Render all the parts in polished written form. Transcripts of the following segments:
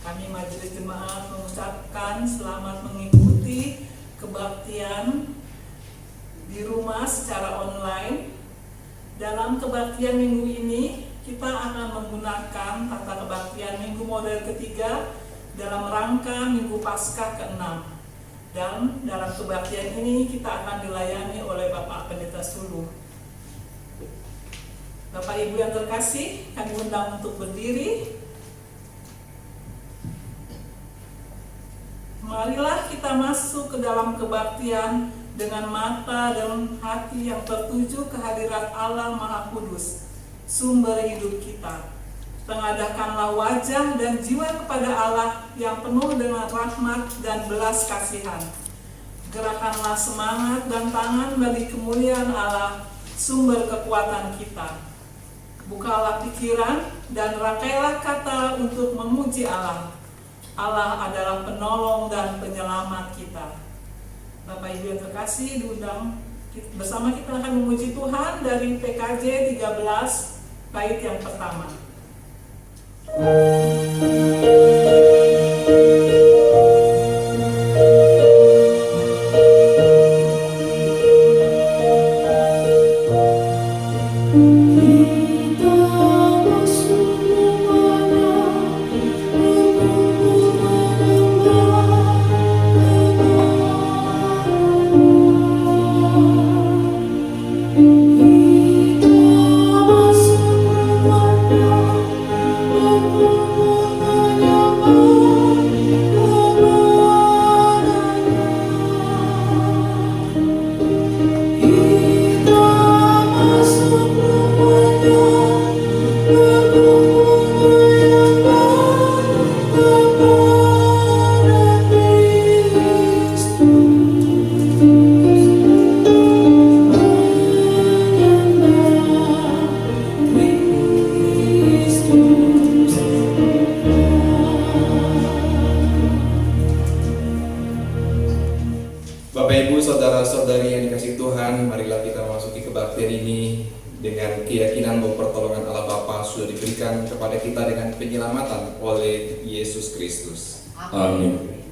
Kami Majelis Jemaat mengucapkan selamat mengikuti kebaktian di rumah secara online. Dalam kebaktian minggu ini, kita akan menggunakan tata kebaktian minggu model ketiga dalam rangka Minggu Paskah ke-6. Dan dalam kebaktian ini kita akan dilayani oleh Bapak Pendeta Suluh. Bapak Ibu yang terkasih, kami undang untuk berdiri. Marilah kita masuk ke dalam kebaktian dengan mata dan hati yang tertuju ke hadirat Allah Maha Kudus, sumber hidup kita. Tengadahkanlah wajah dan jiwa kepada Allah yang penuh dengan rahmat dan belas kasihan. Gerakanlah semangat dan tangan bagi kemuliaan Allah, sumber kekuatan kita. Bukalah pikiran dan rakailah kata untuk memuji Allah. Allah adalah penolong dan penyelamat kita. Bapak Ibu yang terkasih, diundang bersama kita akan memuji Tuhan dari PKJ 13 bait yang pertama. Bapak Ibu, saudara-saudari yang dikasihi Tuhan, marilah kita memasuki kebaktian ini dengan keyakinan bahwa pertolongan Allah Bapa sudah diberikan kepada kita dengan penyelamatan oleh Yesus Kristus. Amin.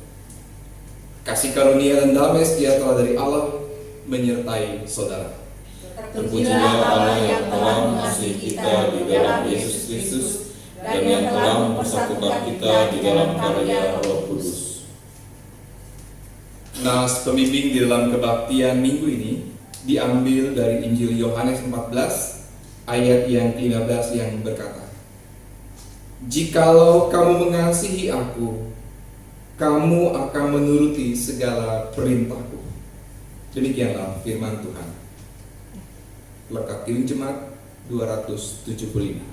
Kasih karunia dan damai sejahtera dari Allah menyertai saudara. Terpujilah Allah yang telah mengasihi kita di dalam Yesus Kristus dan yang telah mempersatukan kita di dalam karya Roh Kudus. Nas pembimbing di dalam kebaktian minggu ini diambil dari Injil Yohanes 14 ayat yang ke-15 yang berkata, "Jikalau kamu mengasihi aku, kamu akan menuruti segala perintahku." Demikianlah firman Tuhan. Lekat Kirim Jemaat 275.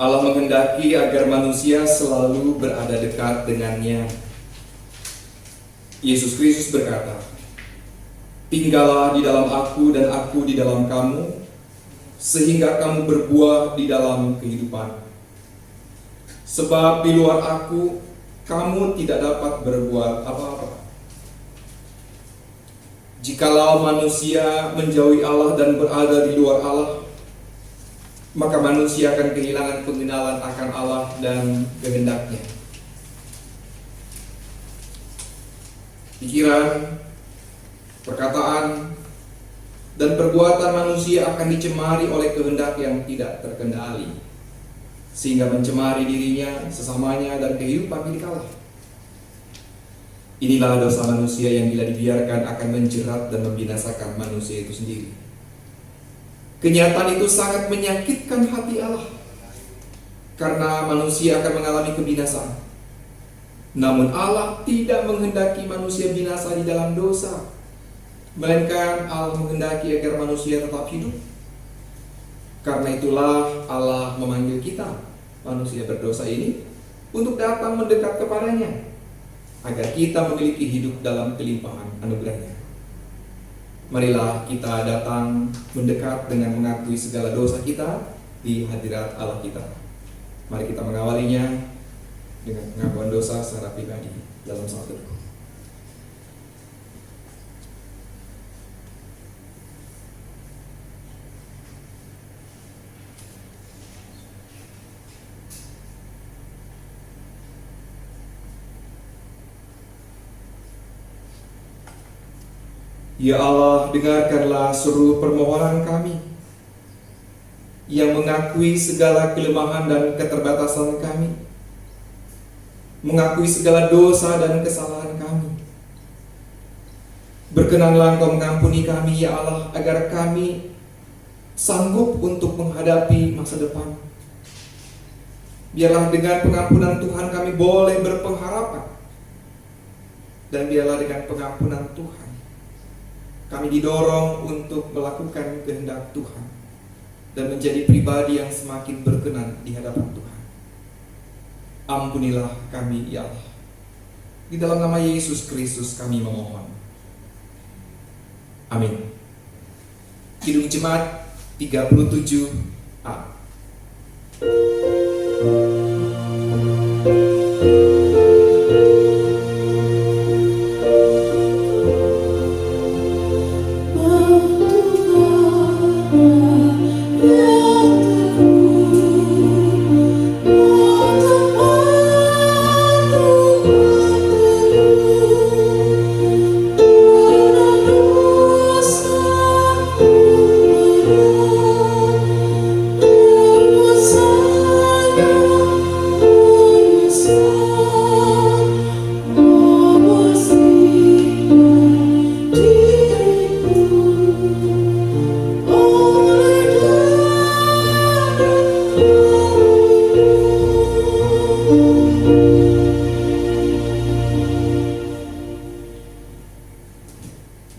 Allah menghendaki agar manusia selalu berada dekat dengannya. Yesus Kristus berkata, "Tinggallah di dalam aku dan aku di dalam kamu, sehingga kamu berbuah di dalam kehidupan. sebab di luar Aku, kamu tidak dapat berbuat apa-apa. Jikalau manusia menjauhi Allah dan berada di luar Allah, maka manusia akan kehilangan pengenalan akan Allah dan kehendak-Nya. Pikiran, perkataan, dan perbuatan manusia akan dicemari oleh kehendak yang tidak terkendali, sehingga mencemari dirinya, sesamanya, dan kehidupan milik Allah. Inilah dosa manusia yang bila dibiarkan akan menjerat dan membinasakan manusia itu sendiri. Kenyataan itu sangat menyakitkan hati Allah, karena manusia akan mengalami kebinasaan. Namun Allah tidak menghendaki manusia binasa di dalam dosa, melainkan Allah menghendaki agar manusia tetap hidup. Karena itulah Allah memanggil kita, manusia berdosa ini, untuk datang mendekat kepadanya, agar kita memiliki hidup dalam kelimpahan anugerah-Nya. Marilah kita datang mendekat dengan mengakui segala dosa kita di hadirat Allah kita. Mari kita mengawalinya dengan pengakuan dosa secara pribadi dalam saat teduh. Ya Allah, dengarkanlah seru permohonan kami yang mengakui segala kelemahan dan keterbatasan kami, mengakui segala dosa dan kesalahan kami. Berkenanlah Engkau mengampuni kami, ya Allah, agar kami sanggup untuk menghadapi masa depan. Biarlah dengan pengampunan Tuhan kami boleh berpengharapan, dan biarlah dengan pengampunan Tuhan kami didorong untuk melakukan kehendak Tuhan dan menjadi pribadi yang semakin berkenan di hadapan Tuhan. Ampunilah kami, ya Allah. Di dalam nama Yesus Kristus kami memohon. Amin. Kidung Jemaat 37A.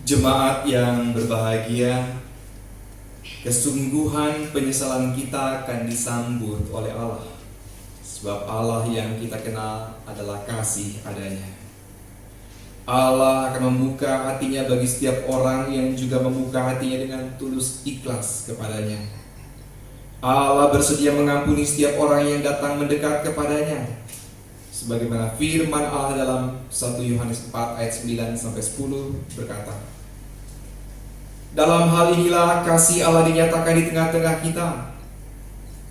Jemaat yang berbahagia, kesungguhan penyesalan kita akan disambut oleh Allah, sebab Allah yang kita kenal adalah kasih adanya. Allah akan membuka hatinya bagi setiap orang yang juga membuka hatinya dengan tulus ikhlas kepadanya. Allah bersedia mengampuni setiap orang yang datang mendekat kepadanya, sebagaimana firman Allah dalam 1 Yohanes 4 ayat 9-10 berkata, dalam hal inilah kasih Allah dinyatakan di tengah-tengah kita,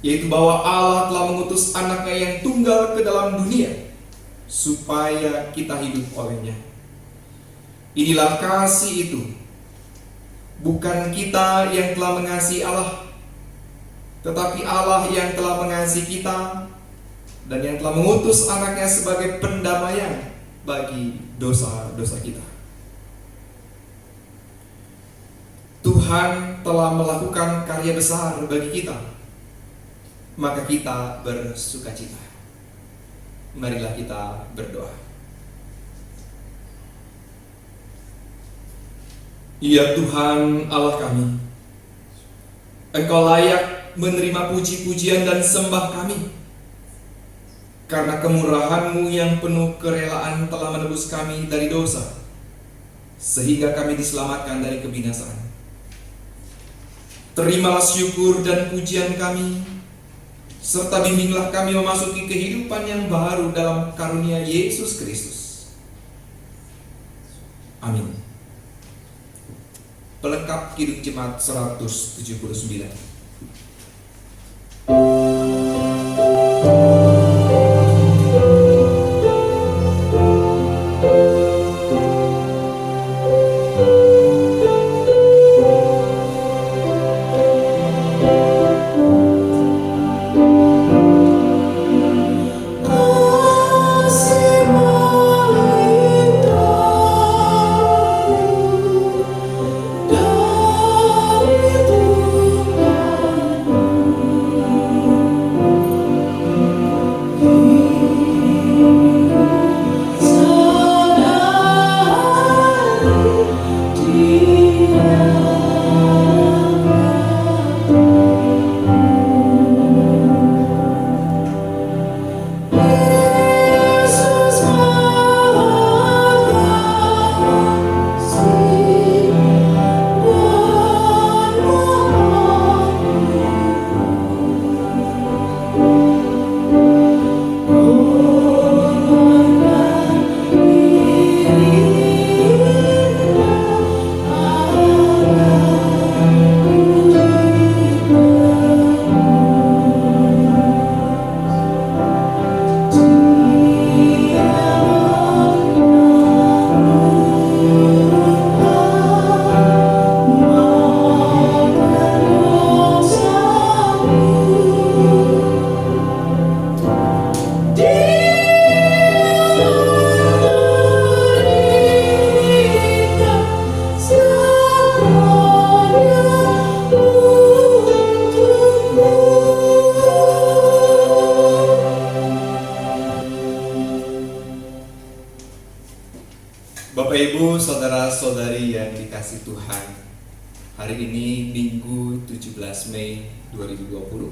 yaitu bahwa Allah telah mengutus anaknya yang tunggal ke dalam dunia, supaya kita hidup olehnya. Inilah kasih itu, bukan kita yang telah mengasihi Allah, tetapi Allah yang telah mengasihi kita dan yang telah mengutus anaknya sebagai pendamaian bagi dosa-dosa kita. Tuhan telah melakukan karya besar bagi kita, maka kita bersukacita. Marilah kita berdoa. Ya Tuhan Allah kami, Engkau layak menerima puji-pujian dan sembah kami, karena kemurahan-Mu yang penuh kerelaan telah menebus kami dari dosa, sehingga kami diselamatkan dari kebinasaan. Terimalah syukur dan pujian kami, serta bimbinglah kami memasuki kehidupan yang baru dalam karunia Yesus Kristus. Amin. Pelengkap Kidung Jemaat 179. Bapak Ibu, saudara-saudari yang dikasihi Tuhan, hari ini Minggu 17 Mei 2020,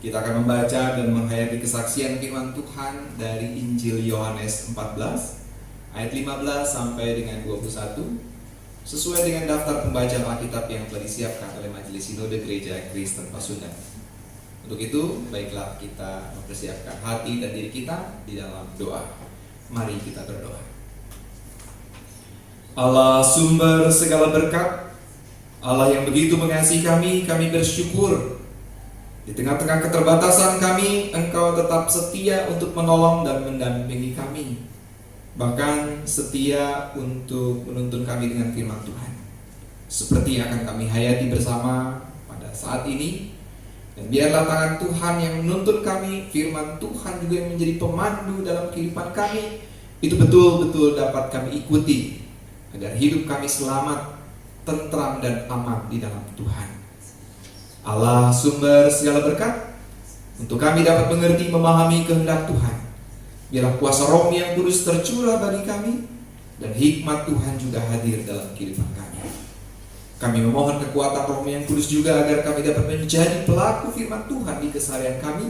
kita akan membaca dan menghayati kesaksian firman Tuhan dari Injil Yohanes 14 ayat 15 sampai dengan 21 sesuai dengan daftar pembacaan Alkitab yang telah disiapkan oleh Majelis Sinode Gereja Kristen Pasundan. Untuk itu, baiklah kita mempersiapkan hati dan diri kita di dalam doa. Mari kita berdoa. Allah sumber segala berkat, Allah yang begitu mengasihi kami bersyukur. Di tengah-tengah keterbatasan kami, Engkau tetap setia untuk menolong dan mendampingi kami. Bahkan setia untuk menuntun kami dengan firman Tuhan, seperti yang akan kami hayati bersama pada saat ini. Dan biarlah tangan Tuhan yang menuntun kami, firman Tuhan juga yang menjadi pemandu dalam kehidupan kami, itu betul-betul dapat kami ikuti, agar hidup kami selamat, tentram dan aman di dalam Tuhan. Allah sumber segala berkat, untuk kami dapat mengerti, memahami kehendak Tuhan. Biarlah kuasa Roh yang kudus tercurah bagi kami, dan hikmat Tuhan juga hadir dalam kehidupan kami. Kami memohon kekuatan Roh yang kudus juga agar kami dapat menjadi pelaku firman Tuhan di keseharian kami.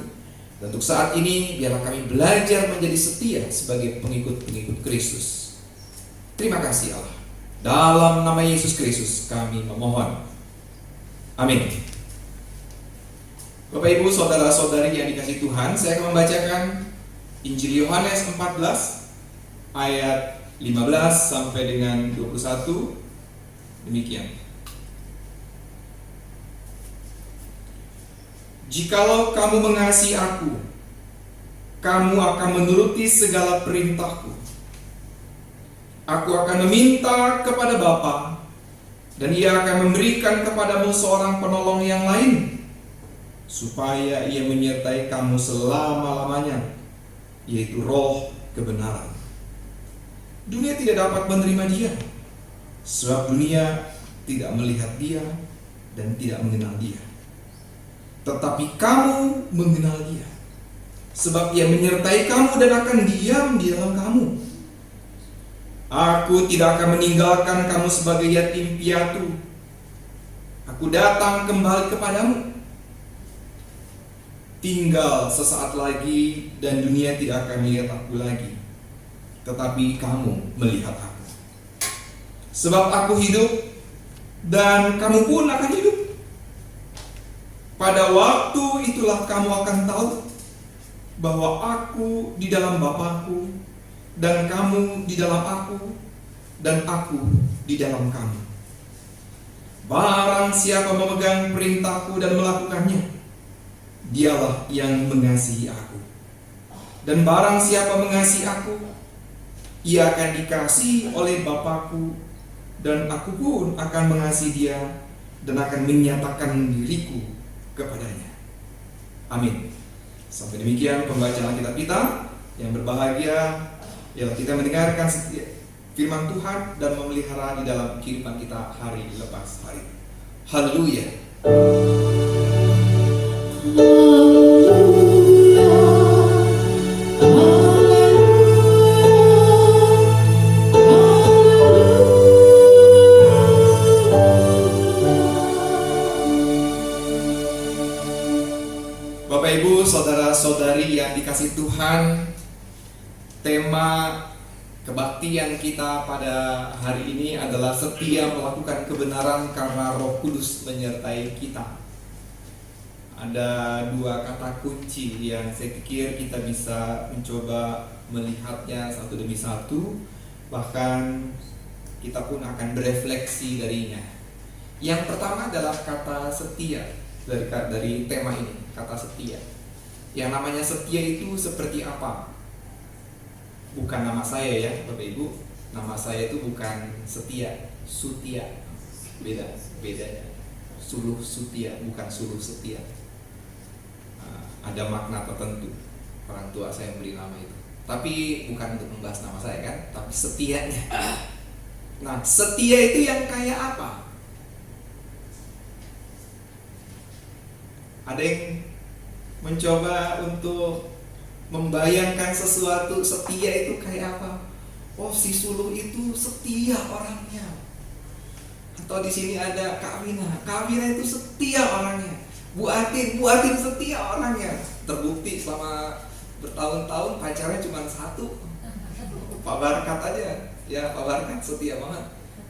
Dan untuk saat ini, biarlah kami belajar menjadi setia sebagai pengikut-pengikut Kristus. Terima kasih Allah. Dalam nama Yesus Kristus kami memohon. Amin. Bapak Ibu, saudara-saudari yang dikasihi Tuhan, saya akan membacakan Injil Yohanes 14 ayat 15 sampai dengan 21. Demikian. Jikalau kamu mengasihi aku, kamu akan menuruti segala perintahku. Aku akan meminta kepada Bapa, dan Ia akan memberikan kepadamu seorang penolong yang lain, supaya Ia menyertai kamu selama-lamanya, yaitu Roh kebenaran. Dunia tidak dapat menerima Dia, sebab dunia tidak melihat Dia dan tidak mengenal Dia. Tetapi kamu mengenal Dia, sebab Ia menyertai kamu dan akan diam di dalam kamu. Aku tidak akan meninggalkan kamu sebagai yatim piatu. Aku datang kembali kepadamu. Tinggal sesaat lagi dan dunia tidak akan melihat aku lagi, tetapi kamu melihat aku. Sebab aku hidup dan kamu pun akan hidup. Pada waktu itulah kamu akan tahu bahwa aku di dalam Bapa-Ku, dan kamu di dalam aku, dan aku di dalam kamu. Barang siapa memegang perintahku dan melakukannya, dialah yang mengasihi aku. Dan barang siapa mengasihi aku, ia akan dikasihi oleh Bapa-Ku, dan aku pun akan mengasihi dia dan akan menyatakan diriku kepadanya. Amin. Sampai demikian pembacaan Alkitab kita. Yang berbahagia ialah kita mendengarkan firman Tuhan dan memelihara di dalam kehidupan kita hari lepas hari. Haleluya. Bapak Ibu, saudara-saudari yang dikasihi Tuhan, tema kebaktian kita pada hari ini adalah setia melakukan kebenaran karena Roh Kudus menyertai kita. Ada dua kata kunci yang saya pikir kita bisa mencoba melihatnya satu demi satu, bahkan kita pun akan berefleksi darinya. Yang pertama adalah kata setia. Dari tema ini, kata setia. Yang namanya setia itu seperti apa? Bukan nama saya ya Bapak Ibu. Nama saya itu bukan Setia, Sutia. Bedanya. Suluh Sutia, bukan Suluh Setia. Ada makna tertentu. Orang tua saya memberi nama itu. Tapi bukan untuk membahas nama saya kan, tapi setianya. Nah, setia itu yang kayak apa? Ada yang mencoba untuk membayangkan sesuatu setia itu kayak apa? Oh, si Suluh itu setia orangnya. Atau di sini ada Kak Wina. Kak Wina itu setia orangnya. Bu Atin setia orangnya. Terbukti selama bertahun-tahun pacarnya cuma satu. Pak Barkat aja. Ya, Pak Barkat setia banget.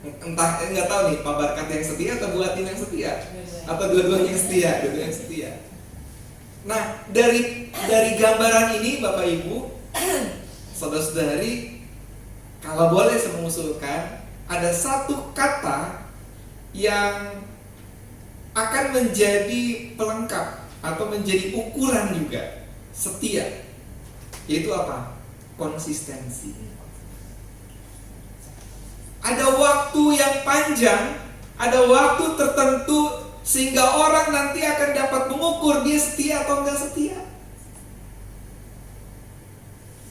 Entah, nggak tahu nih Pak Barkat yang setia atau Bu Atin yang setia, atau dua-duanya yang setia. Nah, dari gambaran ini Bapak Ibu, saudara-saudari, kalau boleh saya mengusulkan, ada satu kata yang akan menjadi pelengkap atau menjadi ukuran juga setia, yaitu apa? Konsistensi. Ada waktu yang panjang, ada waktu tertentu sehingga orang nanti akan dapat mengukur dia setia atau enggak setia.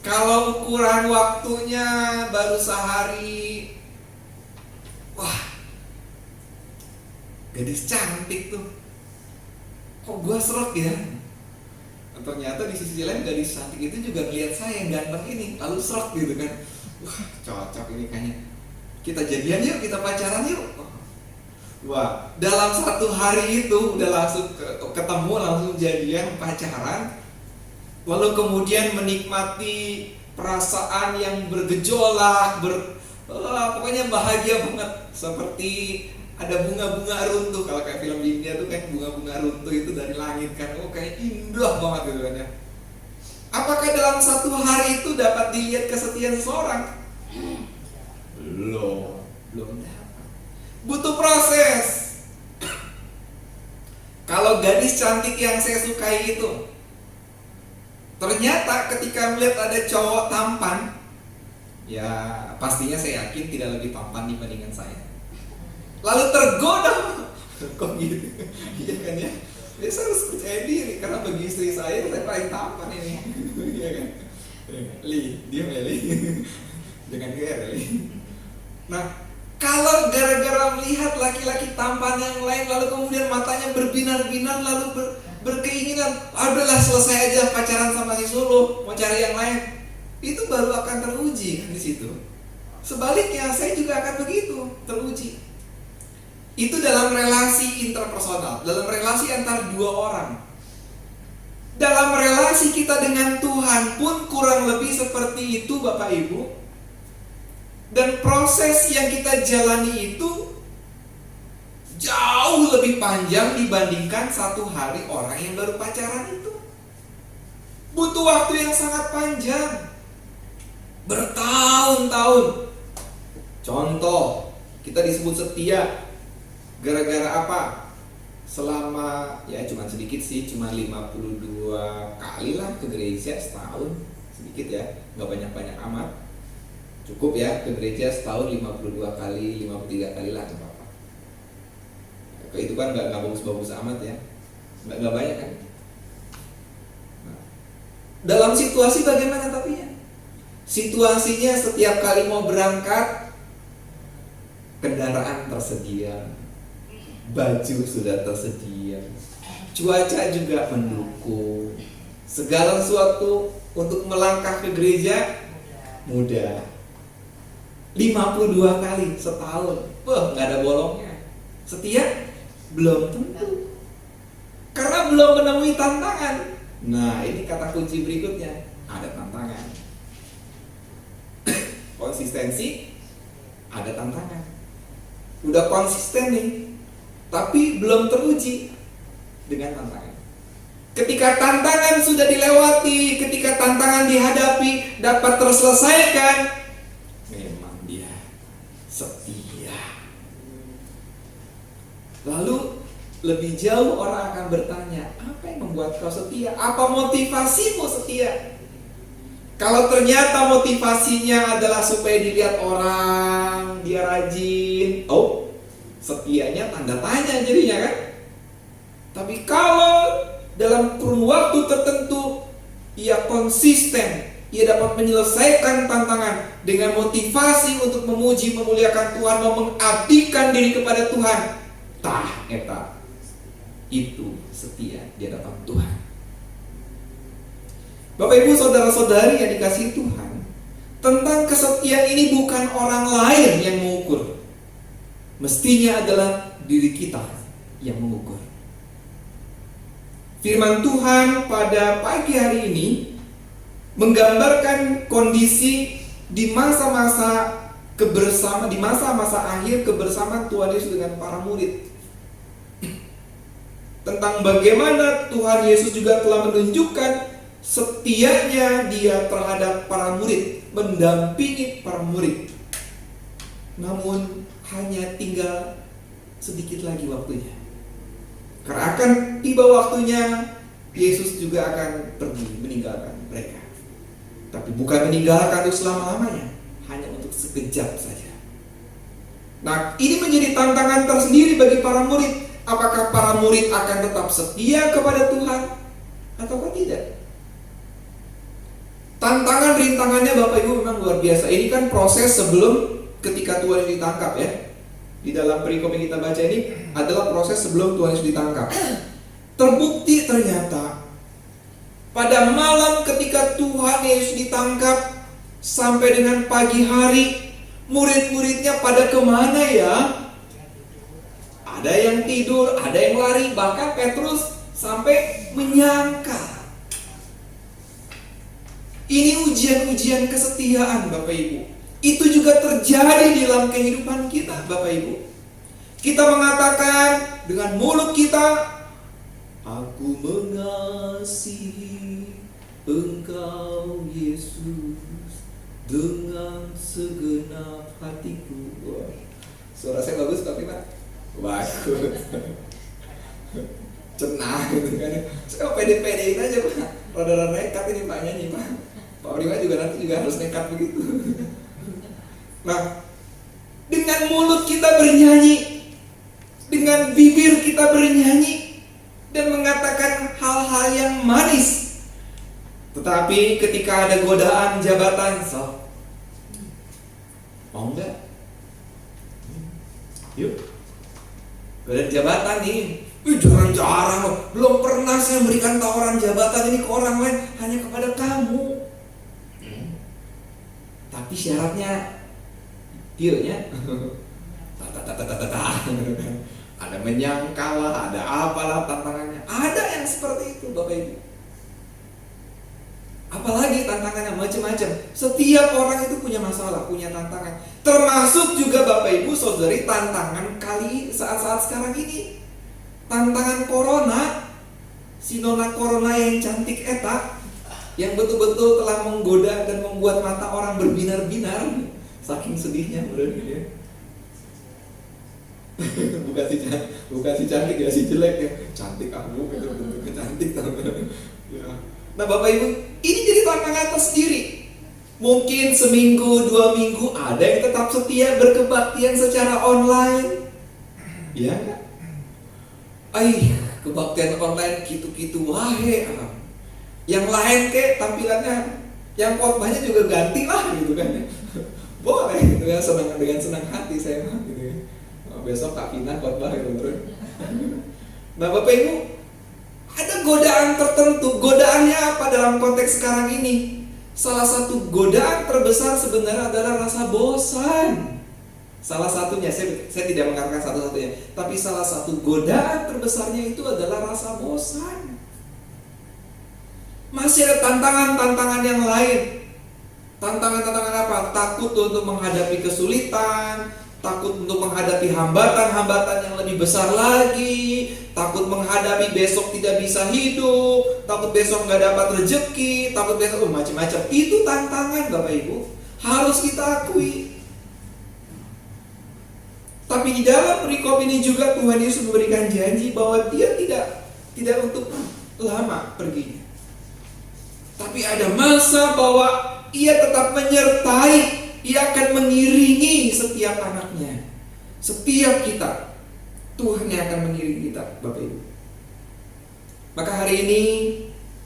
Kalau ukuran waktunya baru sehari, wah, gadis cantik tuh, kok gua serot ya? Ternyata di sisi lain gadis cantik itu juga ngeliat saya yang ganteng ini, lalu serot gitu kan. Wah, cocok ini kayaknya. Kita jadian yuk, kita pacaran yuk. Wah, dalam satu hari itu udah langsung ketemu, langsung jadian, pacaran. Lalu kemudian menikmati perasaan yang bergejolak, pokoknya bahagia banget. Seperti ada bunga-bunga runtuh. Kalau kayak film di India tuh kan bunga-bunga runtuh itu dari langit kan. Oh, kayak indah banget gitu kan ya. Apakah dalam satu hari itu dapat dilihat kesetiaan seseorang? Belum dapat. Butuh proses. Kalau gadis cantik yang saya sukai itu, ternyata ketika melihat ada cowok tampan, ya pastinya saya yakin tidak lebih tampan dibandingkan saya. Lalu tergoda, kok gitu? Iya kan ya? Ya saya harus percaya diri karena bagi istri saya paling tampan ini. Iya kan? Li, diam ya Li. Jangan GR Li. Nah, kalau gara-gara melihat laki-laki tampan yang lain, lalu kemudian matanya berbinar-binar, lalu berkeinginan, adalah selesai aja pacaran sama si Suluh, mau cari yang lain, itu baru akan teruji kan di situ. Sebaliknya, saya juga akan begitu, teruji. Itu dalam relasi interpersonal, dalam relasi antar dua orang. Dalam relasi kita dengan Tuhan pun kurang lebih seperti itu Bapak Ibu. Dan proses yang kita jalani itu jauh lebih panjang dibandingkan 1 hari orang yang baru pacaran itu. Butuh waktu yang sangat panjang, bertahun-tahun. Contoh, kita disebut setia gara-gara apa? Selama, ya cuma sedikit sih, cuma 52 kali lah ke gereja setahun. Sedikit ya, nggak banyak-banyak amat. Cukup ya, ke gereja setahun 52 kali, 53 kali lah, nggak apa-apa. Itu kan nggak bagus-bagus amat ya, nggak banyak kan. Nah, dalam situasi bagaimana tapi ya? Situasinya setiap kali mau berangkat, kendaraan tersedia, baju sudah tersedia, cuaca juga mendukung, segala sesuatu untuk melangkah ke gereja mudah. 52 kali setahun, wah nggak ada bolongnya. Setia? Belum tentu, karena belum menemui tantangan. Nah, ini kata kunci berikutnya, ada tantangan. Konsistensi, ada tantangan. Udah konsisten nih, tapi belum teruji dengan tantangan. Ketika tantangan sudah dilewati, ketika tantangan dihadapi, dapat terselesaikan, memang dia setia. Lalu lebih jauh orang akan bertanya, apa yang membuat kau setia? Apa motivasimu setia? Kalau ternyata motivasinya adalah supaya dilihat orang, dia rajin, oh, setianya tanda tanya jadinya kan? Tapi kalau dalam kurun waktu tertentu ia konsisten, ia dapat menyelesaikan tantangan dengan motivasi untuk memuji, memuliakan Tuhan, mau mengabdikan diri kepada Tuhan, tah eta itu setia di hadapan Tuhan. Bapak Ibu saudara-saudari yang dikasihi Tuhan, tentang kesetiaan ini bukan orang lain yang mengukur, mestinya adalah diri kita yang mengukur. Firman Tuhan pada pagi hari ini menggambarkan kondisi di masa-masa kebersamaan, di masa-masa akhir kebersamaan Tuhan Yesus dengan para murid. Tentang bagaimana Tuhan Yesus juga telah menunjukkan setianya dia terhadap para murid, mendampingi para murid. Namun hanya tinggal sedikit lagi waktunya. Karena akan tiba waktunya, Yesus juga akan pergi meninggalkan mereka. Tapi bukan meninggalkan untuk selama-lamanya, hanya untuk sekejap saja. Nah, ini menjadi tantangan tersendiri bagi para murid. Apakah para murid akan tetap setia kepada Tuhan ataukah tidak? Tantangan rintangannya Bapak Ibu memang luar biasa. Ini kan proses sebelum ketika Tuhan Yesus ditangkap ya. Di dalam perikop yang kita baca ini adalah proses sebelum Tuhan Yesus ditangkap. Terbukti ternyata pada malam ketika Tuhan Yesus ditangkap sampai dengan pagi hari, murid-muridnya pada kemana ya? Ada yang tidur, ada yang lari, bahkan Petrus sampai menyangkal. Ini ujian-ujian kesetiaan Bapak Ibu. Itu juga terjadi di dalam kehidupan kita Bapak Ibu. Kita mengatakan dengan mulut kita, aku mengasihi Engkau Yesus dengan segenap hatiku. Wah, suara saya bagus tapi Pak? Bagus. Cenah gitu kan. Saya pede-pedein aja Pak. Rada-rada nekat ini Pak nyanyi Pak. Pak Prima juga nanti juga harus nekat begitu. Nah, dengan mulut kita bernyanyi, dengan bibir kita bernyanyi dan mengatakan hal-hal yang manis. Tetapi ketika ada godaan jabatan, mau enggak? Yuk, godaan jabatan nih. Jarang-jarang loh. Belum pernah saya memberikan tawaran jabatan ini ke orang lain, hanya kepada kamu. Tapi syaratnya dealnya ada menyangkal lah, ada apalah tantangannya. Ada yang seperti itu Bapak Ibu. Apa Apalagi tantangannya macam-macam. Setiap orang itu punya masalah, punya tantangan. Termasuk juga Bapak Ibu Saudari tantangan kali saat-saat sekarang ini. Tantangan corona. Si nona corona yang cantik eta, yang betul-betul telah menggoda dan membuat mata orang berbinar-binar. Saking sedihnya berarti ya. bukan si cantik ya, si jelek ya. Cantik kamu gitu, bentuknya cantik ya. Nah Bapak Ibu, ini jadi tantangan tersendiri. Mungkin seminggu, 2 minggu ada yang tetap setia berkebaktian secara online. Ya kan? Kebaktian online gitu-gitu wahe. Yang lain kek tampilannya, yang khotbahnya juga ganti lah gitu kan. Boleh gitu ya, dengan senang hati saya mah gitu ya. Besok Kak Vina khotbah gitu terus. Nah Bapak Ibu, ada godaan tertentu. Godaannya apa dalam konteks sekarang ini? Salah satu godaan terbesar sebenarnya adalah rasa bosan. Salah satunya, saya tidak mengatakan satu-satunya, tapi salah satu godaan terbesarnya itu adalah rasa bosan. Masih ada tantangan-tantangan yang lain. Tantangan-tantangan apa? Takut untuk menghadapi kesulitan, takut untuk menghadapi hambatan-hambatan yang lebih besar lagi, takut menghadapi besok tidak bisa hidup, takut besok nggak dapat rezeki, takut besok macam-macam. Itu tantangan Bapak Ibu, harus kita akui. Tapi di dalam perikop ini juga Tuhan Yesus memberikan janji bahwa Dia tidak untuk lama perginya. Tapi ada masa bahwa Ia tetap menyertai, Ia akan mengiringi setiap anaknya, setiap kita. Tuhan yang akan mengiringi kita, Bapak Ibu. Maka hari ini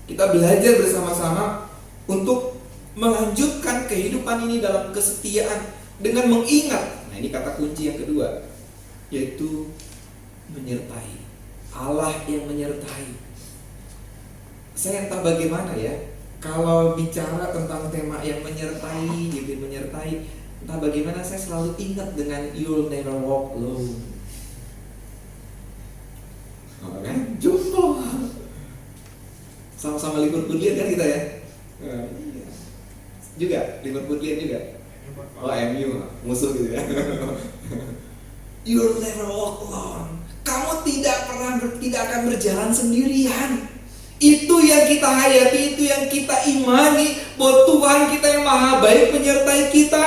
kita belajar bersama-sama untuk melanjutkan kehidupan ini dalam kesetiaan dengan mengingat. Nah ini kata kunci yang kedua, yaitu menyertai. Allah yang menyertai. Saya entah bagaimana ya, kalau bicara tentang tema yang menyertai, gitu, menyertai, entah bagaimana saya selalu ingat dengan You'll Never Walk Alone. Kan? Jumbo. Sama-sama Liverpoolian kan kita ya? Iya. Juga Liverpoolian juga. Oh MU, musuh gitu ya. You'll never walk alone. Kamu tidak akan berjalan sendirian. Itu yang kita hayati, itu yang kita imani, bahwa Tuhan kita yang maha baik menyertai kita.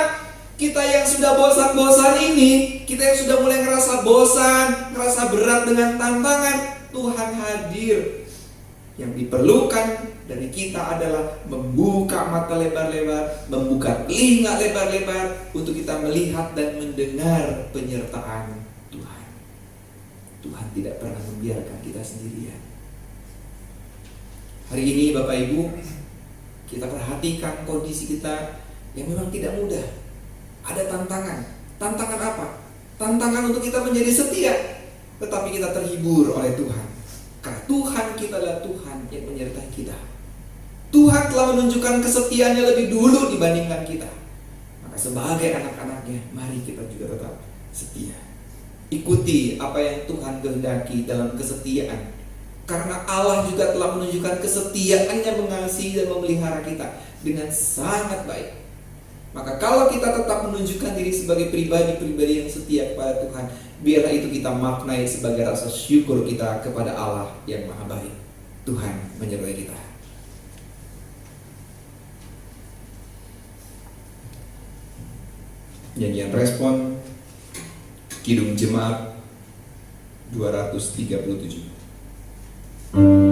Kita yang sudah bosan-bosan ini, kita yang sudah mulai ngerasa bosan, ngerasa berat dengan tantangan, Tuhan hadir. Yang diperlukan dari kita adalah membuka mata lebar-lebar, membuka telinga lebar-lebar untuk kita melihat dan mendengar penyertaan Tuhan. Tuhan tidak pernah membiarkan kita sendirian. Hari ini Bapak Ibu, kita perhatikan kondisi kita yang memang tidak mudah. Ada tantangan. Tantangan apa? Tantangan untuk kita menjadi setia, tetapi kita terhibur oleh Tuhan. Karena Tuhan kita adalah Tuhan yang menyertai kita. Tuhan telah menunjukkan kesetiaannya lebih dulu dibandingkan kita. Maka sebagai anak-anaknya, mari kita juga tetap setia. Ikuti apa yang Tuhan kehendaki dalam kesetiaan. Karena Allah juga telah menunjukkan kesetiaannya mengasihi dan memelihara kita dengan sangat baik. Maka kalau kita tetap menunjukkan diri sebagai pribadi-pribadi yang setia kepada Tuhan, biarlah itu kita maknai sebagai rasa syukur kita kepada Allah yang maha baik. Tuhan menyertai kita. Nyanyian respon Kidung Jemaat 237. Oh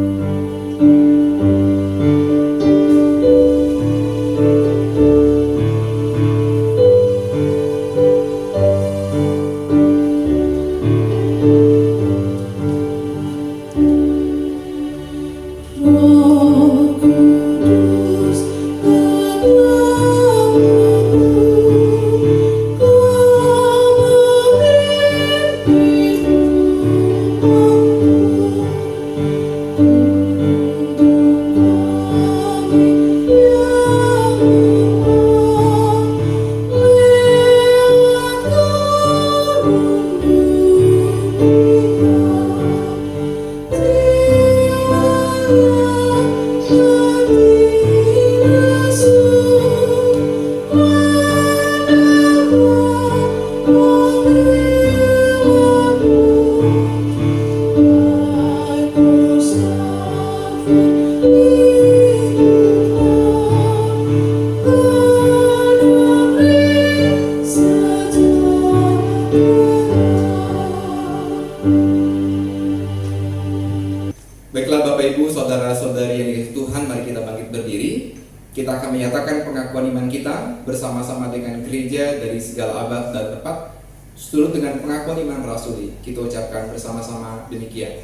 Kita akan menyatakan pengakuan iman kita bersama-sama dengan gereja dari segala abad dan tempat. Seturut dengan pengakuan iman rasuli, kita ucapkan bersama-sama demikian.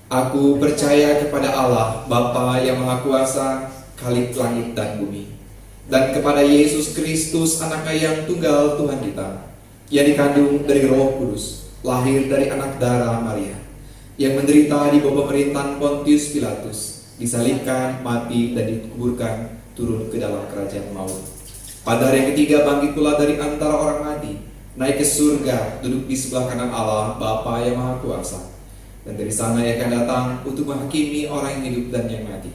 Aku percaya kepada Allah, Bapa yang Maha Kuasa, Khalik langit dan bumi, dan kepada Yesus Kristus, Anaknya yang tunggal Tuhan kita, yang dikandung dari Roh Kudus, lahir dari anak darah Maria, yang menderita di bawah pemerintahan Pontius Pilatus, disalibkan, mati, dan dikuburkan, turun ke dalam kerajaan maut. Pada hari yang ketiga bangkit pula dari antara orang mati, naik ke surga, duduk di sebelah kanan Allah, Bapa yang Maha Kuasa. Dan dari sana ia akan datang untuk menghakimi orang yang hidup dan yang mati.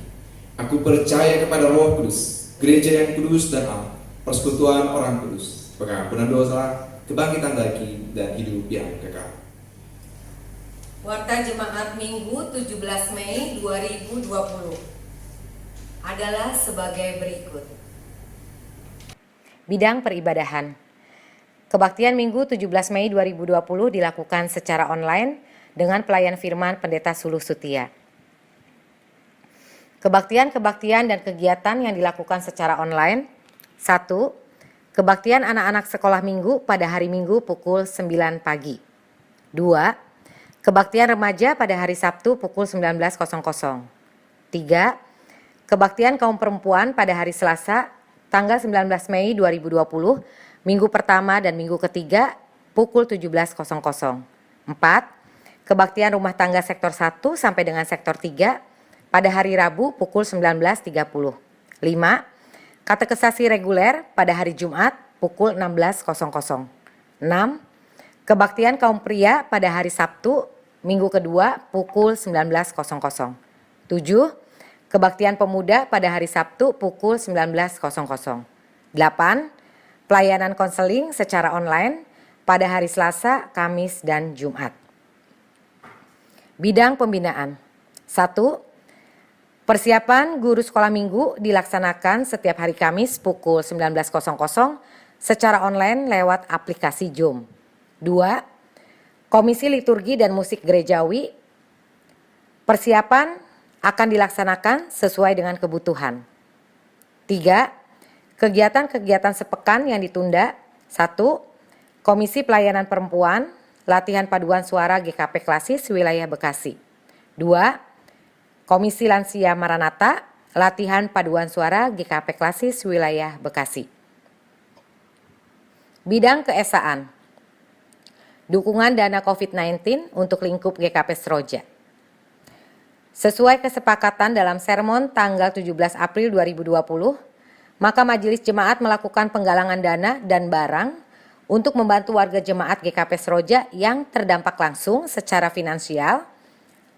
Aku percaya kepada Roh Kudus, gereja yang kudus dan am, persekutuan orang kudus, pengampunan dosa, kebangkitan dari dan hidup yang kekal. Warta Jemaat Minggu 17 Mei 2020 adalah sebagai berikut. Bidang peribadahan. Kebaktian Minggu 17 Mei 2020 dilakukan secara online dengan pelayan firman Pendeta Suluh Sutia. Kebaktian-kebaktian dan kegiatan yang dilakukan secara online. 1. Kebaktian anak-anak sekolah minggu pada hari Minggu pukul 9 pagi. 2. Kebaktian remaja pada hari Sabtu pukul 19.00. 3. Kebaktian kaum perempuan pada hari Selasa tanggal 19 Mei 2020, minggu pertama dan minggu ketiga pukul 17.00. 4. Kebaktian rumah tangga sektor 1 sampai dengan sektor 3 pada hari Rabu pukul 19.30. 5. Katekesasi reguler pada hari Jumat pukul 16.00. 6. Kebaktian kaum pria pada hari Sabtu minggu kedua pukul 19.00. 7. Kebaktian pemuda pada hari Sabtu pukul 19.00. 8. Pelayanan konseling secara online pada hari Selasa, Kamis, dan Jumat. Bidang pembinaan. 1. Persiapan guru sekolah minggu dilaksanakan setiap hari Kamis pukul 19.00 secara online lewat aplikasi Zoom. 2. Komisi Liturgi dan Musik Gerejawi. Persiapan akan dilaksanakan sesuai dengan kebutuhan. 3. Kegiatan-kegiatan sepekan yang ditunda. 1. Komisi Pelayanan Perempuan, latihan paduan suara GKP Klasis wilayah Bekasi. 2. Komisi Lansia Maranatha, latihan paduan suara GKP Klasis wilayah Bekasi. Bidang keesaan. Dukungan dana COVID-19 untuk lingkup GKP Seroja. Sesuai kesepakatan dalam sermon tanggal 17 April 2020, maka Majelis Jemaat melakukan penggalangan dana dan barang untuk membantu warga jemaat GKP Seroja yang terdampak langsung secara finansial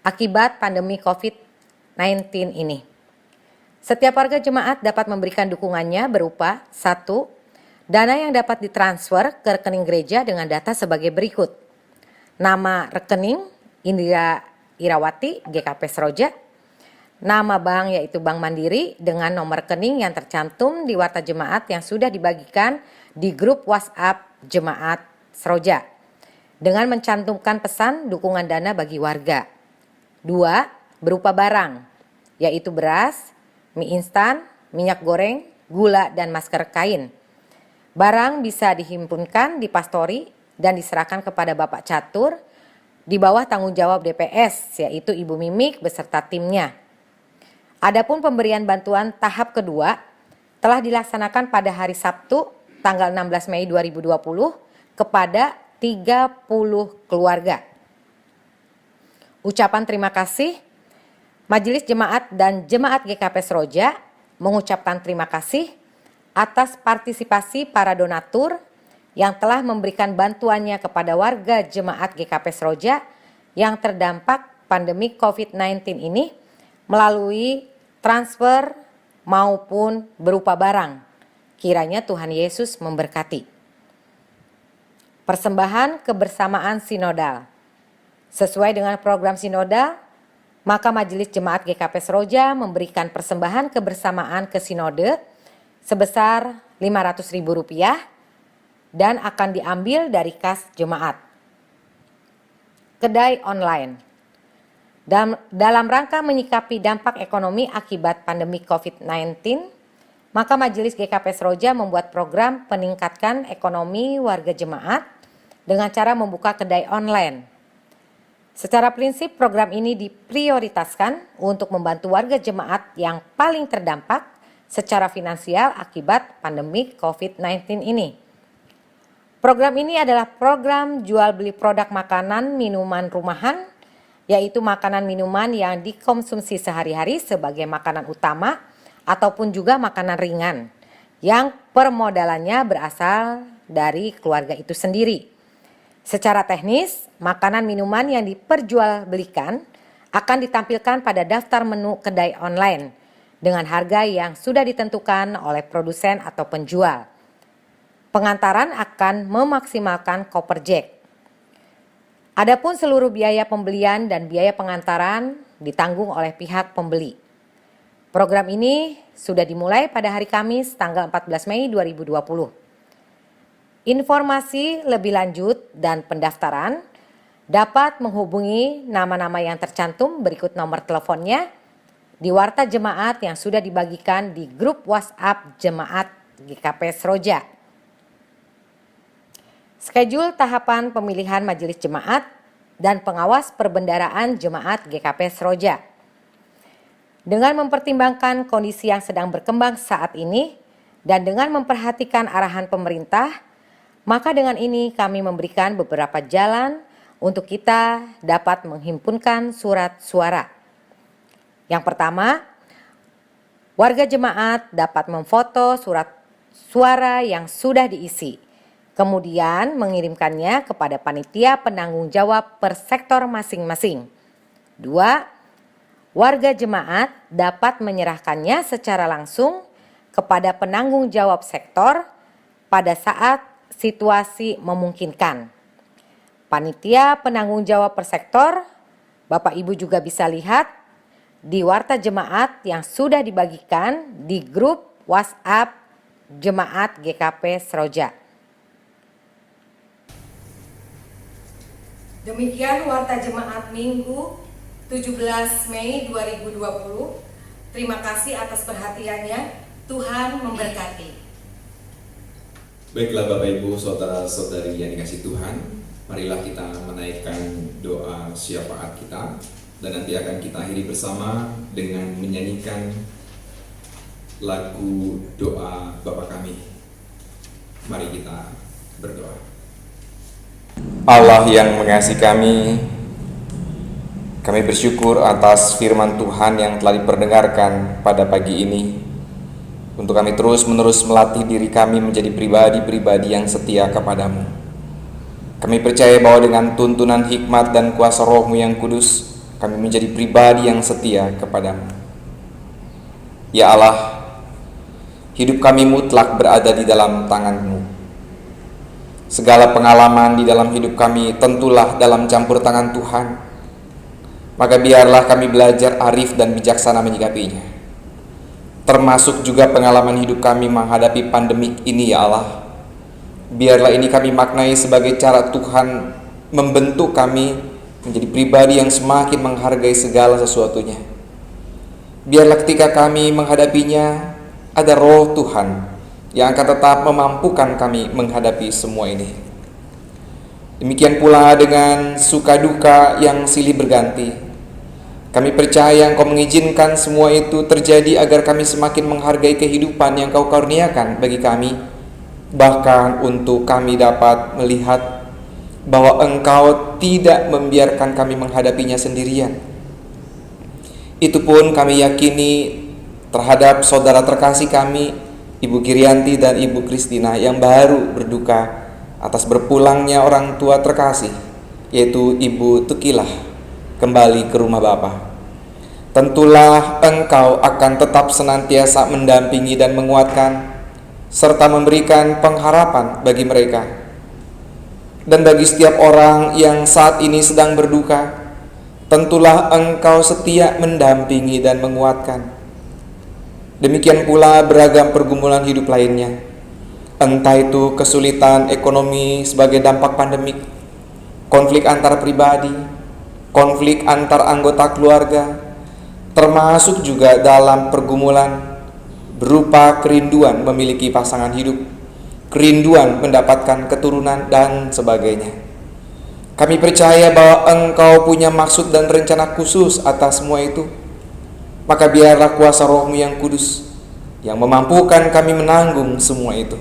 akibat pandemi COVID-19 ini. Setiap warga jemaat dapat memberikan dukungannya berupa 1. Dana yang dapat ditransfer ke rekening gereja dengan data sebagai berikut. Nama rekening Indira Irawati GKP Seroja. Nama bank yaitu Bank Mandiri dengan nomor rekening yang tercantum di warta jemaat yang sudah dibagikan di grup WhatsApp Jemaat Seroja dengan mencantumkan pesan dukungan dana bagi warga. 2. Berupa barang yaitu beras, mie instan, minyak goreng, gula, dan masker kain. Barang bisa dihimpunkan di pastori dan diserahkan kepada Bapak Catur di bawah tanggung jawab DPS yaitu Ibu Mimik beserta timnya. Adapun pemberian bantuan tahap kedua telah dilaksanakan pada hari Sabtu tanggal 16 Mei 2020 kepada 30 keluarga. Ucapan terima kasih. Majelis Jemaat dan Jemaat GKP Seroja mengucapkan terima kasih atas partisipasi para donatur yang telah memberikan bantuannya kepada warga Jemaat GKP Seroja yang terdampak pandemi COVID-19 ini melalui transfer maupun berupa barang. Kiranya Tuhan Yesus memberkati. Persembahan kebersamaan sinodal. Sesuai dengan program sinodal, maka Majelis Jemaat GKP Seroja memberikan persembahan kebersamaan ke sinode sebesar Rp500.000 dan akan diambil dari kas jemaat. Kedai online. Dalam rangka menyikapi dampak ekonomi akibat pandemi COVID-19, maka Majelis GKP Seroja membuat program peningkatkan ekonomi warga jemaat dengan cara membuka kedai online. Secara prinsip program ini diprioritaskan untuk membantu warga jemaat yang paling terdampak secara finansial akibat pandemi COVID-19 ini. Program ini adalah program jual beli produk makanan minuman rumahan, yaitu makanan minuman yang dikonsumsi sehari-hari sebagai makanan utama ataupun juga makanan ringan yang permodalannya berasal dari keluarga itu sendiri. Secara teknis, makanan minuman yang diperjualbelikan akan ditampilkan pada daftar menu kedai online dengan harga yang sudah ditentukan oleh produsen atau penjual. Pengantaran akan memaksimalkan koper jack. Adapun seluruh biaya pembelian dan biaya pengantaran ditanggung oleh pihak pembeli. Program ini sudah dimulai pada hari Kamis tanggal 14 Mei 2020. Informasi lebih lanjut dan pendaftaran dapat menghubungi nama-nama yang tercantum berikut nomor teleponnya di warta jemaat yang sudah dibagikan di grup WhatsApp Jemaat GKP Seroja. Schedule tahapan pemilihan majelis jemaat dan pengawas perbendaraan jemaat GKP Seroja. Dengan mempertimbangkan kondisi yang sedang berkembang saat ini dan dengan memperhatikan arahan pemerintah, maka dengan ini kami memberikan beberapa jalan untuk kita dapat menghimpunkan surat suara. Yang pertama, warga jemaat dapat memfoto surat suara yang sudah diisi, kemudian mengirimkannya kepada panitia penanggung jawab per sektor masing-masing. 2. Warga jemaat dapat menyerahkannya secara langsung kepada penanggung jawab sektor pada saat situasi memungkinkan. Panitia penanggung jawab per sektor, Bapak Ibu juga bisa lihat di warta jemaat yang sudah dibagikan di grup WhatsApp Jemaat GKP Seroja. Demikian warta jemaat Minggu 17 Mei 2020. Terima kasih atas perhatiannya. Tuhan memberkati. Baiklah Bapak Ibu, saudara-saudari yang dikasihi Tuhan, marilah kita menaikkan doa syafaat kita dan nanti akan kita akhiri bersama dengan menyanyikan lagu doa Bapa Kami. Mari kita berdoa. Allah yang mengasihi kami bersyukur atas firman Tuhan yang telah diperdengarkan pada pagi ini, untuk kami terus-menerus melatih diri kami menjadi pribadi-pribadi yang setia kepadamu. Kami percaya bahwa dengan tuntunan hikmat dan kuasa Roh-Mu yang kudus, kami menjadi pribadi yang setia kepadamu. Ya Allah, hidup kami mutlak berada di dalam tangan-Mu. Segala pengalaman di dalam hidup kami tentulah dalam campur tangan Tuhan. Maka biarlah kami belajar arif dan bijaksana menyikapinya. Termasuk juga pengalaman hidup kami menghadapi pandemik ini, ya Allah. Biarlah ini kami maknai sebagai cara Tuhan membentuk kami menjadi pribadi yang semakin menghargai segala sesuatunya. Biarlah ketika kami menghadapinya, ada Roh Tuhan yang akan tetap memampukan kami menghadapi semua ini. Demikian pula dengan suka duka yang silih berganti. Kami percaya Engkau mengizinkan semua itu terjadi agar kami semakin menghargai kehidupan yang Kau karuniakan bagi kami, bahkan untuk kami dapat melihat bahwa Engkau tidak membiarkan kami menghadapinya sendirian. Itu pun kami yakini terhadap saudara terkasih kami, Ibu Girianti dan Ibu Kristina yang baru berduka atas berpulangnya orang tua terkasih, yaitu Ibu Tukilah, kembali ke rumah Bapa. Tentulah Engkau akan tetap senantiasa mendampingi dan menguatkan, serta memberikan pengharapan bagi mereka. Dan bagi setiap orang yang saat ini sedang berduka, tentulah Engkau setia mendampingi dan menguatkan. Demikian pula beragam pergumulan hidup lainnya, entah itu kesulitan ekonomi sebagai dampak pandemik, konflik antar pribadi, konflik antar anggota keluarga, termasuk juga dalam pergumulan berupa kerinduan memiliki pasangan hidup, kerinduan mendapatkan keturunan, dan sebagainya. Kami percaya bahwa Engkau punya maksud dan rencana khusus atas semua itu. Maka biarlah kuasa Roh-Mu yang kudus yang memampukan kami menanggung semua itu.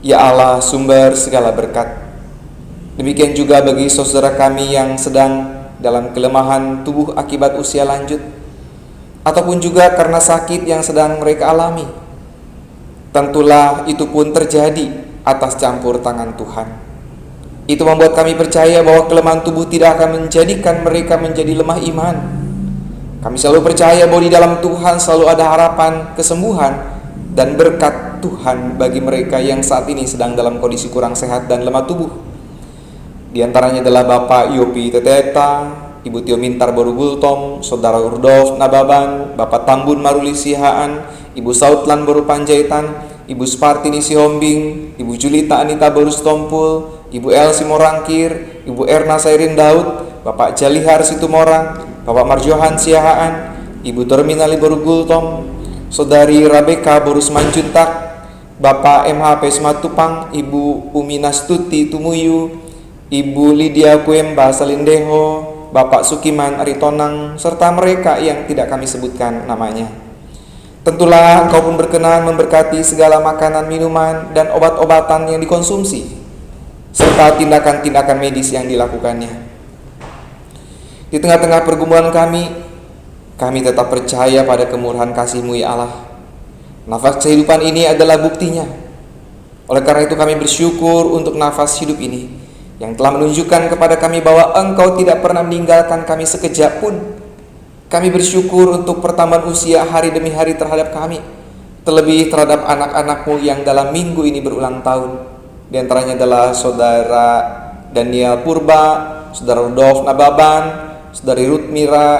Ya Allah, sumber segala berkat, demikian juga bagi saudara kami yang sedang dalam kelemahan tubuh akibat usia lanjut, ataupun juga karena sakit yang sedang mereka alami. Tentulah itu pun terjadi atas campur tangan Tuhan. Itu membuat kami percaya bahwa kelemahan tubuh tidak akan menjadikan mereka menjadi lemah iman. Kami selalu percaya bahwa di dalam Tuhan selalu ada harapan, kesembuhan, dan berkat Tuhan bagi mereka yang saat ini sedang dalam kondisi kurang sehat dan lemah tubuh. Di antaranya adalah Bapak Yopi Teteta, Ibu Tio Mintar Boru Gultom, Saudara Urdov Nababan, Bapak Tambun Maruli Sihaan, Ibu Sautlan Boru Panjaitan, Ibu Spartini Sihombing, Ibu Julita Anita Boru Stompul, Ibu Elsi Morangkir, Ibu Erna Sairin Daud, Bapak Jalihar Situmorang, Bapak Marjohan Siahaan, Ibu Terminali Boru Gultom, Saudari Rabeka Boru Semanjuntak, Bapak MHP Sematupang, Ibu Umi Nastuti Tumuyu, Ibu Lydia Kuemba Salindeho, Bapak Sukiman Aritonang, serta mereka yang tidak kami sebutkan namanya. Tentulah Engkau pun berkenan memberkati segala makanan, minuman, dan obat-obatan yang dikonsumsi, serta tindakan-tindakan medis yang dilakukannya. Di tengah-tengah pergumulan kami tetap percaya pada kemurahan kasih-Mu ya Allah. Nafas kehidupan ini adalah buktinya. Oleh karena itu kami bersyukur untuk nafas hidup ini yang telah menunjukkan kepada kami bahwa Engkau tidak pernah meninggalkan kami sekejap pun. Kami bersyukur untuk pertambahan usia hari demi hari terhadap kami, terlebih terhadap anak-anak-Mu yang dalam minggu ini berulang tahun. Di antaranya adalah Saudara Daniel Purba, Saudara Rudolf Nababan, Saudari Ruth Mira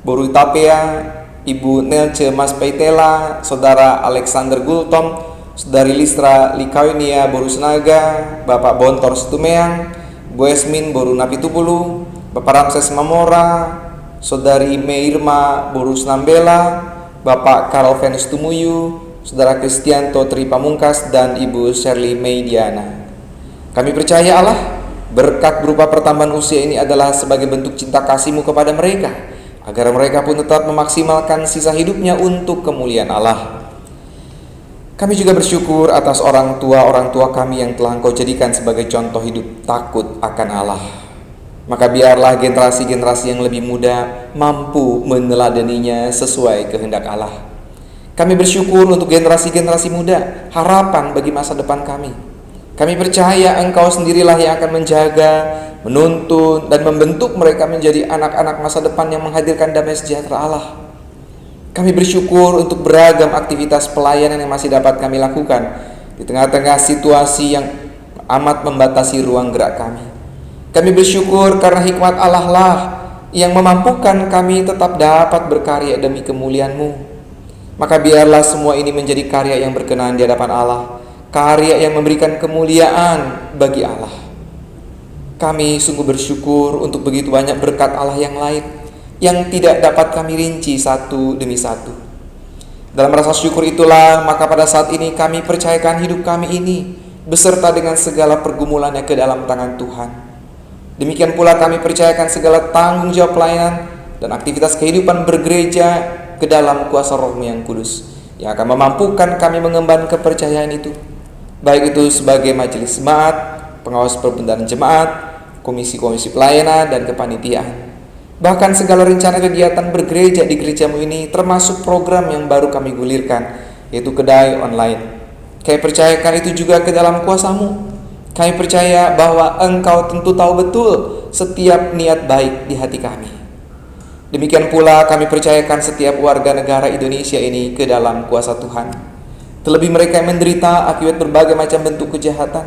Boru Tapea, Ibu Nelce Mas Paitela, Saudara Alexander Gultom, Saudari Listra Likaunia Boru Senaga, Bapak Bontor Situmeang, Bu Esmin Boru Napitupulu, Bapak Ramses Mamora, Saudari Meirma Boru Senambela, Bapak Karl Venus Tumuyu, Saudara Kristianto Tri Pamungkas, dan Ibu Shirley Meidiana. Kami percaya Allah, berkat berupa pertambahan usia ini adalah sebagai bentuk cinta kasih-Mu kepada mereka, agar mereka pun tetap memaksimalkan sisa hidupnya untuk kemuliaan Allah. Kami juga bersyukur atas orang tua kami yang telah Engkau jadikan sebagai contoh hidup takut akan Allah. Maka biarlah generasi-generasi yang lebih muda mampu meneladaninya sesuai kehendak Allah. Kami bersyukur untuk generasi-generasi muda, harapan bagi masa depan kami. Kami percaya Engkau sendirilah yang akan menjaga, menuntun, dan membentuk mereka menjadi anak-anak masa depan yang menghadirkan damai sejahtera Allah. Kami bersyukur untuk beragam aktivitas pelayanan yang masih dapat kami lakukan di tengah-tengah situasi yang amat membatasi ruang gerak kami. Kami bersyukur karena hikmat Allah lah yang memampukan kami tetap dapat berkarya demi kemuliaan-Mu. Maka biarlah semua ini menjadi karya yang berkenan di hadapan Allah, karya yang memberikan kemuliaan bagi Allah. Kami sungguh bersyukur untuk begitu banyak berkat Allah yang lain yang tidak dapat kami rinci satu demi satu. Dalam rasa syukur itulah, maka pada saat ini kami percayakan hidup kami ini beserta dengan segala pergumulannya ke dalam tangan Tuhan. Demikian pula kami percayakan segala tanggung jawab pelayanan dan aktivitas kehidupan bergereja ke dalam kuasa Roh-Mu yang kudus, yang akan memampukan kami mengemban kepercayaan itu, baik itu sebagai majelis jemaat, pengawas perbendaharaan jemaat, komisi-komisi pelayanan, dan kepanitiaan. Bahkan segala rencana kegiatan bergereja di gereja-Mu ini, termasuk program yang baru kami gulirkan, yaitu kedai online. Kami percayakan itu juga ke dalam kuasa-Mu. Kami percaya bahwa Engkau tentu tahu betul setiap niat baik di hati kami. Demikian pula kami percayakan setiap warga negara Indonesia ini ke dalam kuasa Tuhan. Terlebih mereka yang menderita akibat berbagai macam bentuk kejahatan.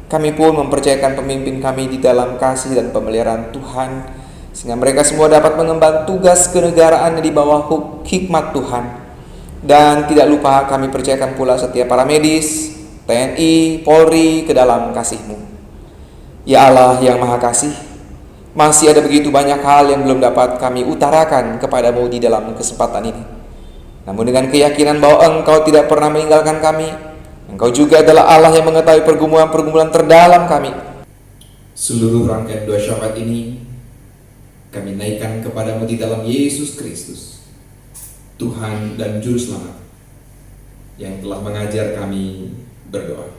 Kami pun mempercayakan pemimpin kami di dalam kasih dan pemeliharaan Tuhan, sehingga mereka semua dapat mengemban tugas kenegaraan di bawah hikmat Tuhan. Dan tidak lupa kami percayakan pula setiap para medis, TNI, Polri ke dalam kasih-Mu. Ya Allah yang Maha Kasih, masih ada begitu banyak hal yang belum dapat kami utarakan kepada-Mu di dalam kesempatan ini. namun dengan keyakinan bahwa Engkau tidak pernah meninggalkan kami. Engkau juga adalah Allah yang mengetahui pergumulan-pergumulan terdalam kami. Seluruh rangkaian doa syafaat ini kami naikkan kepadamu di dalam Yesus Kristus, Tuhan dan Juru Selamat, yang telah mengajar kami berdoa.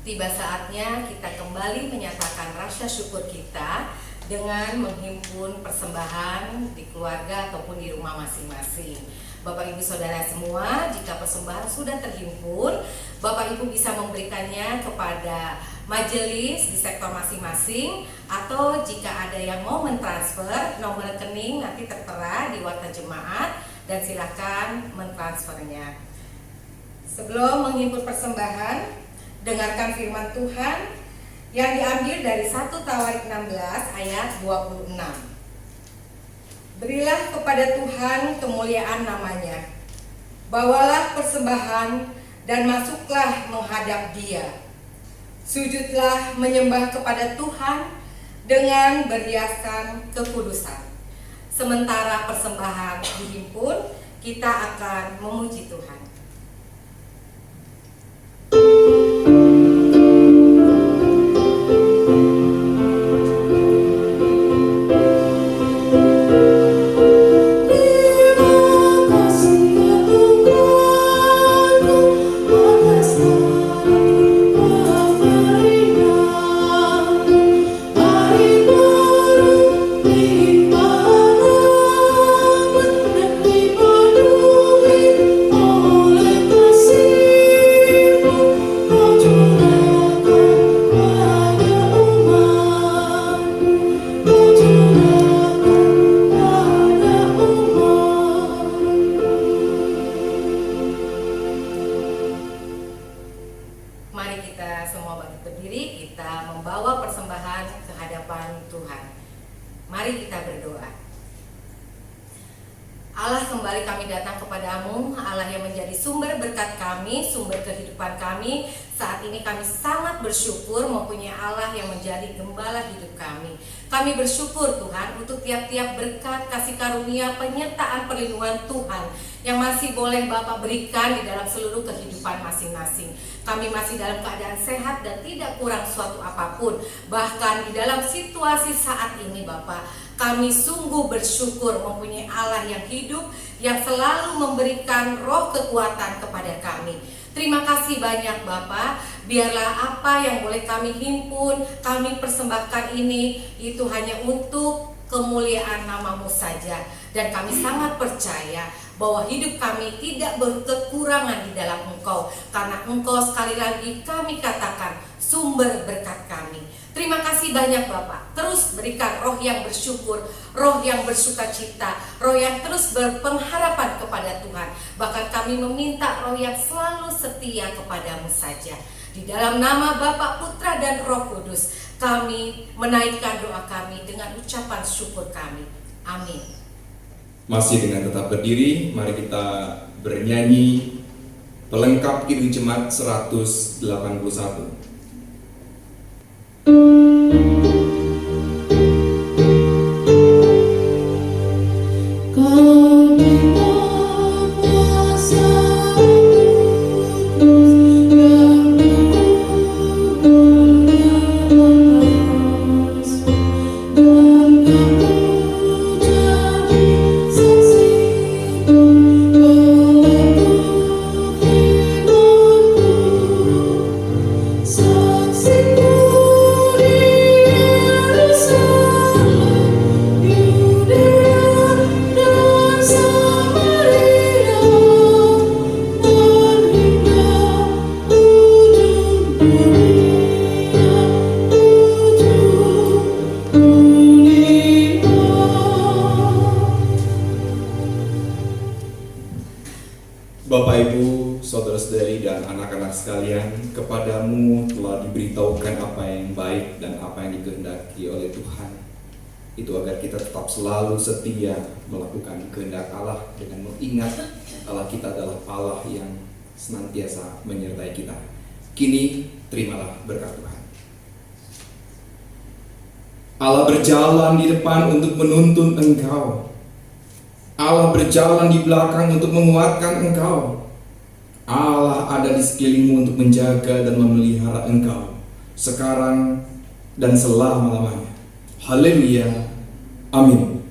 Tiba saatnya kita kembali menyatakan rasa syukur kita dengan menghimpun persembahan di keluarga ataupun di rumah masing-masing. Bapak Ibu Saudara semua, jika persembahan sudah terhimpun, Bapak Ibu bisa memberikannya kepada majelis di sektor masing-masing, atau jika ada yang mau mentransfer, nomor rekening nanti tertera di warta jemaat dan silakan mentransfernya. Sebelum menghimpun persembahan, dengarkan firman Tuhan yang diambil dari 1 Tawarik 16 ayat 26. Berilah kepada Tuhan kemuliaan namanya, bawalah persembahan dan masuklah menghadap Dia. Sujudlah menyembah kepada Tuhan dengan beriaskan kekudusan. Sementara persembahan dihimpun, kita akan memuji Tuhan. Mari kita semua bangkit berdiri, kita membawa persembahan ke hadapan Tuhan. Mari kita berdoa. Allah, kembali kami datang kepadamu, Allah yang menjadi sumber berkat kami, sumber kehidupan kami. Saat ini kami sangat bersyukur mempunyai Allah yang menjadi gembala hidup kami. Kami bersyukur Tuhan untuk tiap-tiap berkat, kasih karunia, penyertaan, perlindungan Tuhan yang masih boleh Bapak berikan di dalam seluruh kehidupan masing-masing. Kami masih dalam keadaan sehat dan tidak kurang suatu apapun. Bahkan di dalam situasi saat ini Bapak, kami sungguh bersyukur mempunyai Allah yang hidup, yang selalu memberikan roh kekuatan kepada kami. Terima kasih banyak Bapak, biarlah apa yang boleh kami himpun, kami persembahkan ini, itu hanya untuk kemuliaan nama-Mu saja. Dan kami sangat percaya bahwa hidup kami tidak berkekurangan di dalam Engkau, karena Engkau sekali lagi kami katakan sumber berkat kami. terima kasih banyak Bapak. Terus berikan roh yang bersyukur, roh yang bersukacita, roh yang terus berpengharapan kepada Tuhan. Bahkan kami meminta roh yang selalu setia kepadamu saja. Di dalam nama Bapa, Putra, dan Roh Kudus, kami menaikkan doa kami dengan ucapan syukur kami. Amin. Masih dengan tetap berdiri, mari kita bernyanyi pelengkap Kidung Jemaat 181. Bapak, Ibu, saudara-saudari, dan anak-anak sekalian, kepadamu telah diberitahukan apa yang baik dan apa yang dikehendaki oleh Tuhan. Itu agar kita tetap selalu setia melakukan kehendak Allah dengan mengingat Allah kita adalah Allah yang senantiasa menyertai kita. Kini, terimalah berkat Tuhan. Allah berjalan di depan untuk menuntun engkau. Allah berjalan di belakang untuk menguatkan engkau. Allah ada di sekelilingmu untuk menjaga dan memelihara engkau sekarang dan selama-lamanya. Haleluya. Amin.